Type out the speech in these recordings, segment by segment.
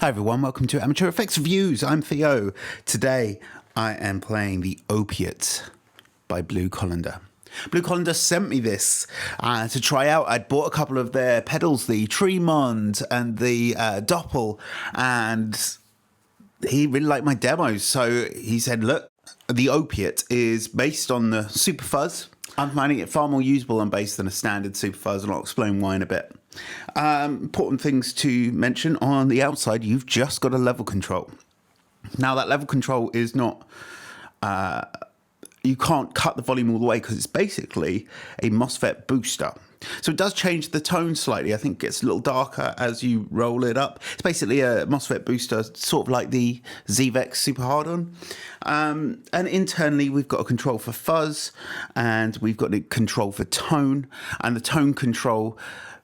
Hi everyone, welcome to Amateur Effects Reviews. I'm Theo. Today I am playing the Opiate by Blue Colander. Blue Colander sent me this to try out. I'd bought a couple of their pedals, the Tremont and the Doppel, and he really liked my demos. So he said, look, the Opiate is based on the Super Fuzz. I'm finding it far more usable and based than a standard Super Fuzz, and I'll explain why in a bit. Important things to mention: on the outside, you've just got a level control. Now, that level control is not, you can't cut the volume all the way because it's basically a MOSFET booster. So it does change the tone slightly. I think it gets a little darker as you roll it up. It's basically a MOSFET booster, sort of like the ZVEX Super Hard-On. And internally, we've got a control for fuzz, and we've got a control for tone. And the tone control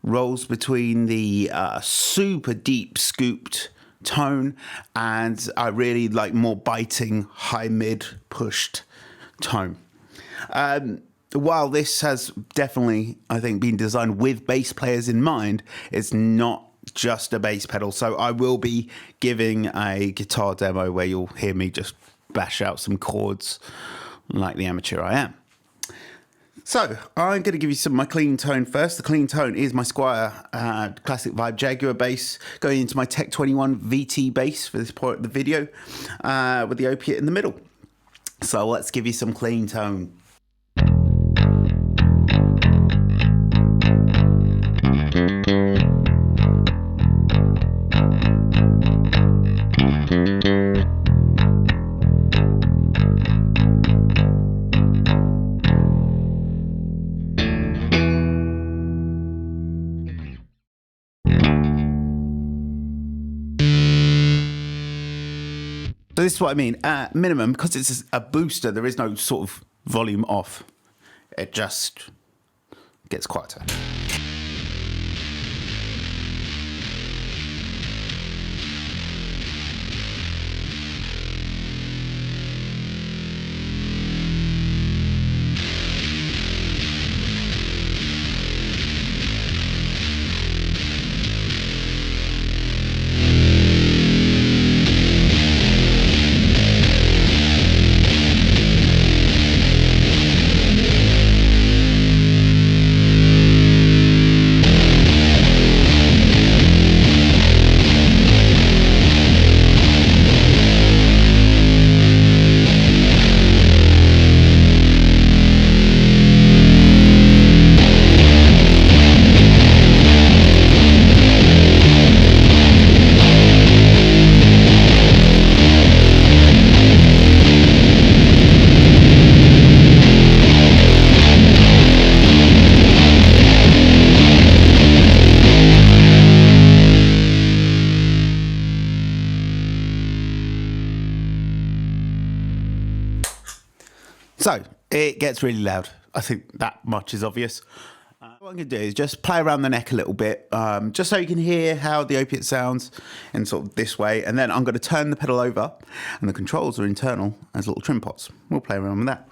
rolls between the super deep scooped tone and I really like more biting high mid pushed tone. While this has definitely, I think, been designed with bass players in mind, it's not just a bass pedal. So I will be giving a guitar demo where you'll hear me just bash out some chords like the amateur I am. So I'm going to give you some of my clean tone first. The clean tone is my Squier Classic Vibe Jaguar bass, going into my Tech 21 VT bass for this part of the video, with the Opiate in the middle. So let's give you some clean tone. So this is what I mean. At minimum, because it's a booster, there is no sort of volume off. It just gets quieter. So it gets really loud. I think that much is obvious. What I'm going to do is just play around the neck a little bit, just so you can hear how the Opiate sounds in sort of this way. And then I'm going to turn the pedal over, and the controls are internal as little trim pots. We'll play around with that.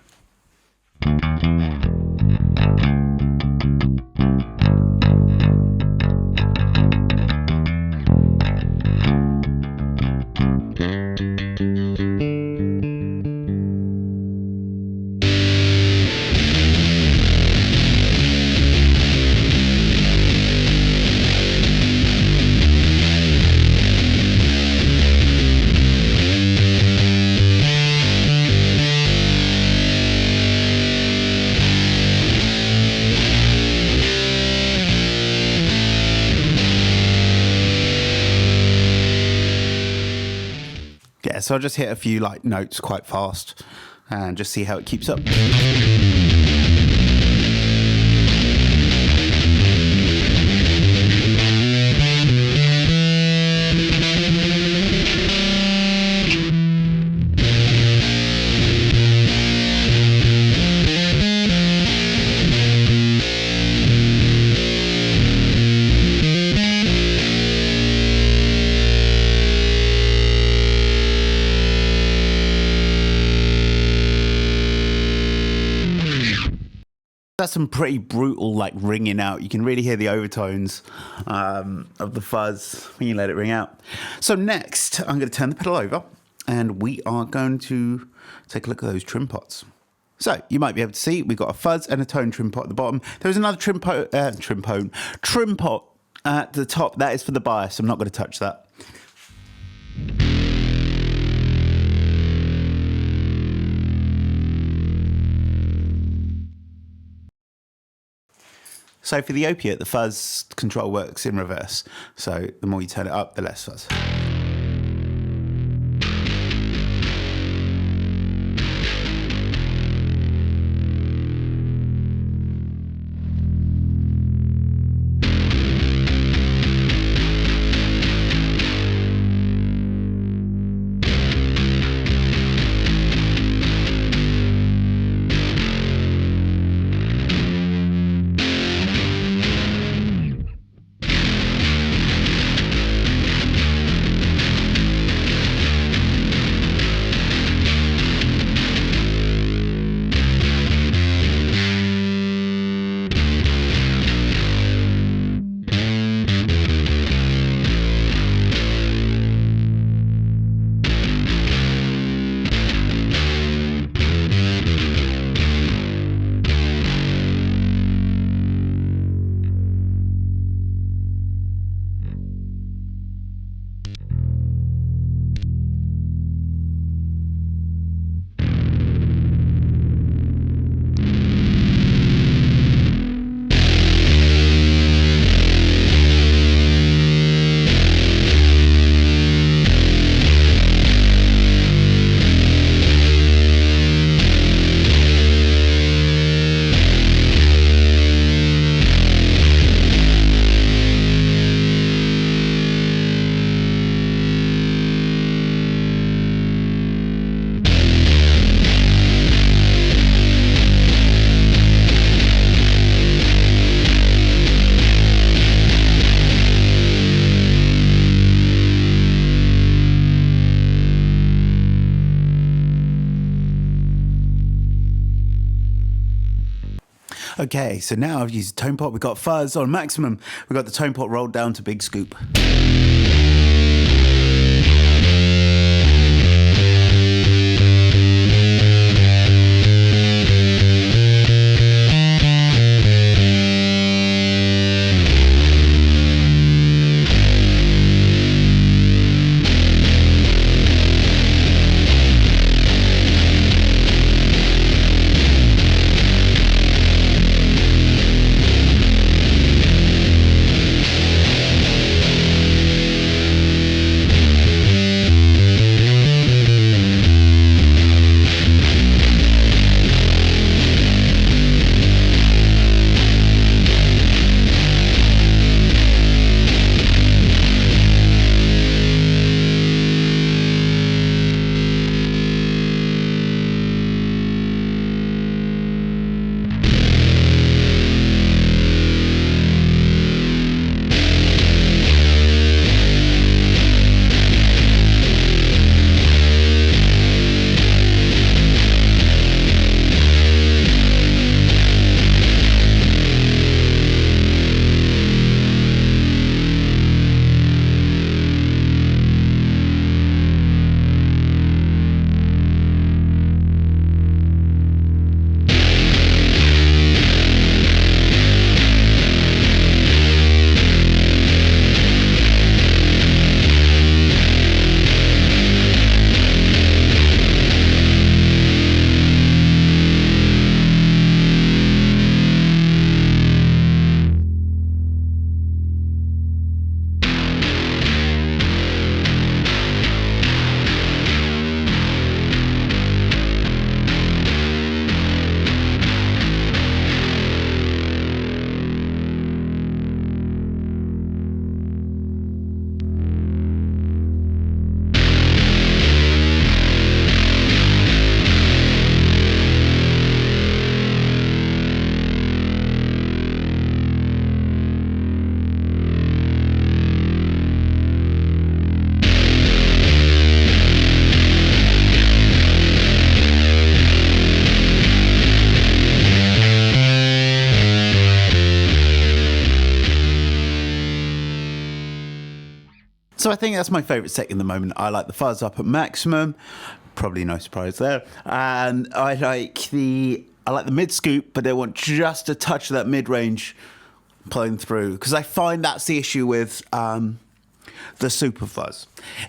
Yeah, so I'll just hit a few like notes quite fast and just see how it keeps up. That's some pretty brutal, like, ringing out. You can really hear the overtones of the fuzz when you let it ring out. So next, I'm going to turn the pedal over, and we are going to take a look at those trim pots. So you might be able to see we've got a fuzz and a tone trim pot at the bottom. There's another trim pot at the top. That is for the bias. I'm not going to touch that. So for the Opiate, the fuzz control works in reverse. So the more you turn it up, the less fuzz. Okay, so now I've used the tone pot. We've got fuzz on maximum. We've got the tone pot rolled down to big scoop. So I think that's my favourite setting at the moment. I like the fuzz up at maximum. Probably no surprise there. And I like the mid scoop, but I want just a touch of that mid range pulling through, because I find that's the issue with the super fuzz.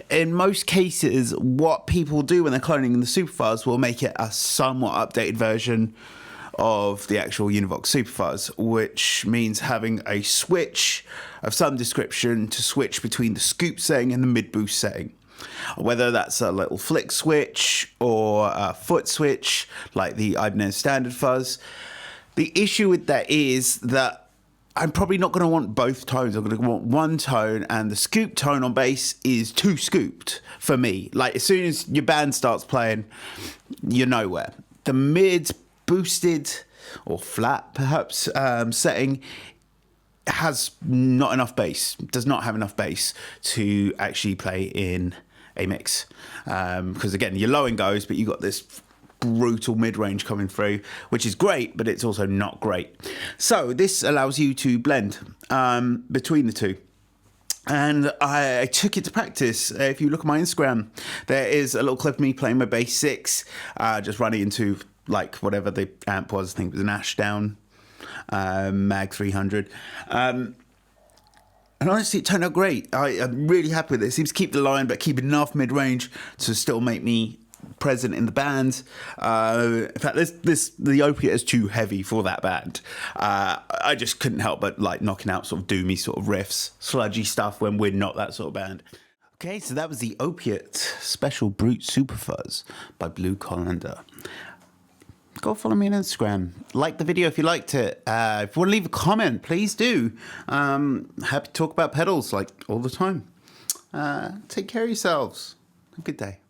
In most cases, what people do when they're cloning the super fuzz will make it a somewhat updated version of the actual Univox super fuzz, which means having a switch of some description to switch between the scoop setting and the mid boost setting. Whether that's a little flick switch or a foot switch like the Ibanez standard fuzz. The issue with that is that I'm probably not going to want both tones. I'm going to want one tone, and the scoop tone on bass is too scooped for me. Like, as soon as your band starts playing, you're nowhere. The mid boosted or flat perhaps setting has not enough bass, does not have enough bass to actually play in a mix, because again, your low end goes, but you got this brutal mid-range coming through, which is great, but it's also not great. So this allows you to blend between the two. And I took it to practice. If you look at my Instagram, there is a little clip of me playing my bass 6, just running into like whatever the amp was. I think it was an Ashdown Mag 300. And honestly, it turned out great. I'm really happy with it. It seems to keep the line, but keep enough mid-range to still make me present in the band. In fact, the Opiate is too heavy for that band. I just couldn't help but like knocking out sort of doomy sort of riffs, sludgy stuff when we're not that sort of band. Okay, so that was the Opiate Special Brute Super Fuzz by Blue Colander. Go follow me on Instagram. Like the video if you liked it. If you want to leave a comment, please do. Happy to talk about pedals like all the time. Take care of yourselves. Have a good day.